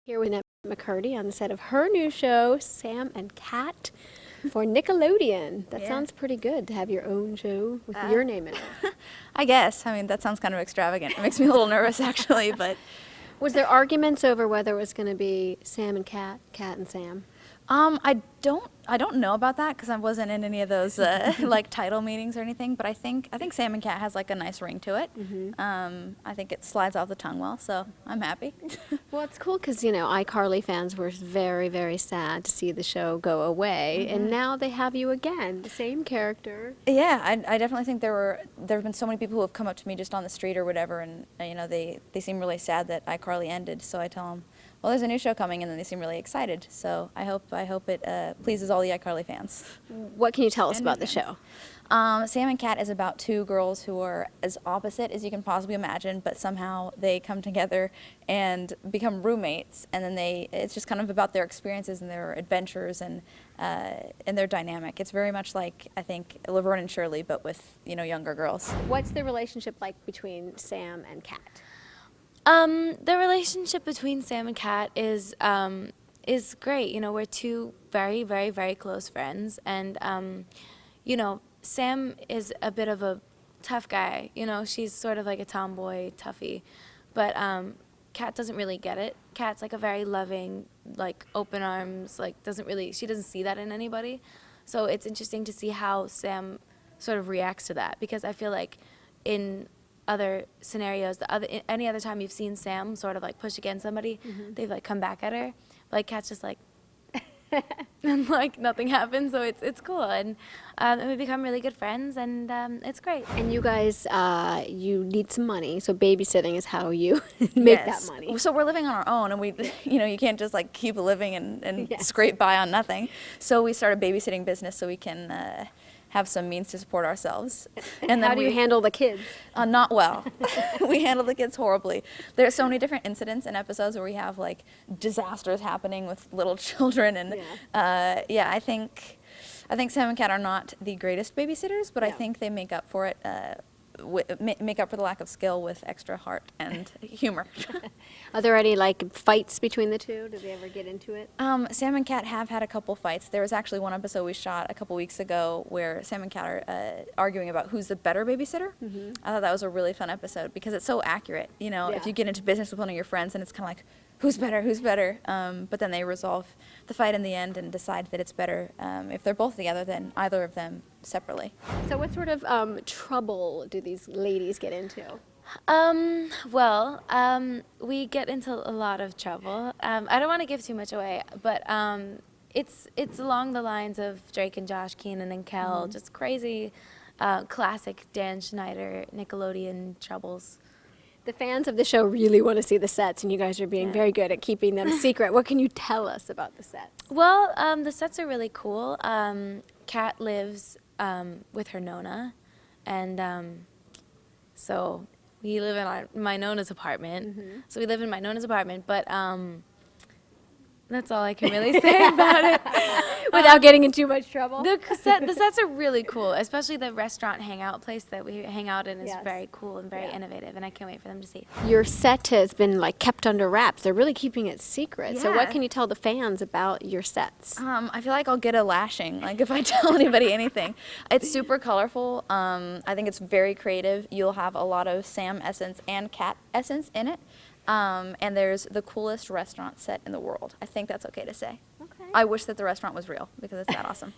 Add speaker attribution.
Speaker 1: Here with Jennette McCurdy on the set of her new show, Sam and Cat, for Nickelodeon. That sounds pretty good to have your own show with your name in it.
Speaker 2: I guess. I mean, that sounds kind of extravagant. It makes me a little nervous, actually, but...
Speaker 1: Was there arguments over whether it was going to be Sam and Cat, Cat and Sam?
Speaker 2: I don't know about that because I wasn't in any of those like title meetings or anything. But I think Sam and Cat has like a nice ring to it. I think it slides off the tongue well, so I'm happy.
Speaker 1: Well, it's cool because iCarly fans were very, very sad to see the show go away, and now they have you again, the same character.
Speaker 2: Yeah, I definitely think there have been so many people who have come up to me just on the street or whatever, and they seem really sad that iCarly ended. So I tell them, well, there's a new show coming, and then they seem really excited. So I hope it pleases all the iCarly fans.
Speaker 1: What can you tell us about the show?
Speaker 2: Sam and Cat is about two girls who are as opposite as you can possibly imagine, but somehow they come together and become roommates, and then it's just kind of about their experiences and their adventures and their dynamic. It's very much like, I think, Laverne and Shirley, but with, younger girls.
Speaker 1: What's the relationship like between Sam and Cat?
Speaker 3: The relationship between Sam and Cat is great. We're two very, very, very close friends, and Sam is a bit of a tough guy. She's sort of like a tomboy, toughie, but Cat doesn't really get it. Cat's like a very loving, like open arms, like she doesn't see that in anybody. So it's interesting to see how Sam sort of reacts to that, because I feel like in other scenarios, any other time you've seen Sam sort of like push against somebody, they've like come back at her. Like Cat's just like, and like nothing happens. So it's cool, and we become really good friends, and it's great.
Speaker 1: And you guys, you need some money, so babysitting is how you make that money.
Speaker 2: So we're living on our own, and we, you can't just like keep living and scrape by on nothing. So we started a babysitting business so we can have some means to support ourselves.
Speaker 1: And how do you handle the kids?
Speaker 2: Not well. We handle the kids horribly. There's so many different incidents and episodes where we have like disasters happening with little children, and I think Sam and Cat are not the greatest babysitters, but I think they make up for it. Make up for the lack of skill with extra heart and humor.
Speaker 1: Are there any like fights between the two? Do they ever get into it?
Speaker 2: Sam and Cat have had a couple fights. There was actually one episode we shot a couple weeks ago where Sam and Cat are arguing about who's the better babysitter. I thought that was a really fun episode because it's so accurate. If you get into business with one of your friends and it's kind of like, who's better, who's better? But then they resolve the fight in the end and decide that it's better if they're both together than either of them separately.
Speaker 1: So what sort of trouble do these ladies get into?
Speaker 3: We get into a lot of trouble. I don't want to give too much away, but it's along the lines of Drake and Josh, Keenan and Kel, just crazy, classic Dan Schneider Nickelodeon troubles.
Speaker 1: The fans of the show really want to see the sets, and you guys are being very good at keeping them secret. What can you tell us about the sets?
Speaker 3: Well, the sets are really cool. Kat lives with her Nona, and so we live in my Nona's apartment. So we live in my Nona's apartment, but that's all I can really say about it.
Speaker 1: Without getting in too much trouble?
Speaker 3: The sets are really cool, especially the restaurant hangout place that we hang out in is very cool and very innovative, and I can't wait for them to see.
Speaker 1: Your set has been like kept under wraps. They're really keeping it secret. So what can you tell the fans about your sets?
Speaker 2: I feel like I'll get a lashing, like if I tell anybody anything. It's super colorful. I think it's very creative. You'll have a lot of Sam essence and Cat essence in it. And there's the coolest restaurant set in the world. I think that's okay to say.
Speaker 1: Okay.
Speaker 2: I wish that the restaurant was real because it's that awesome.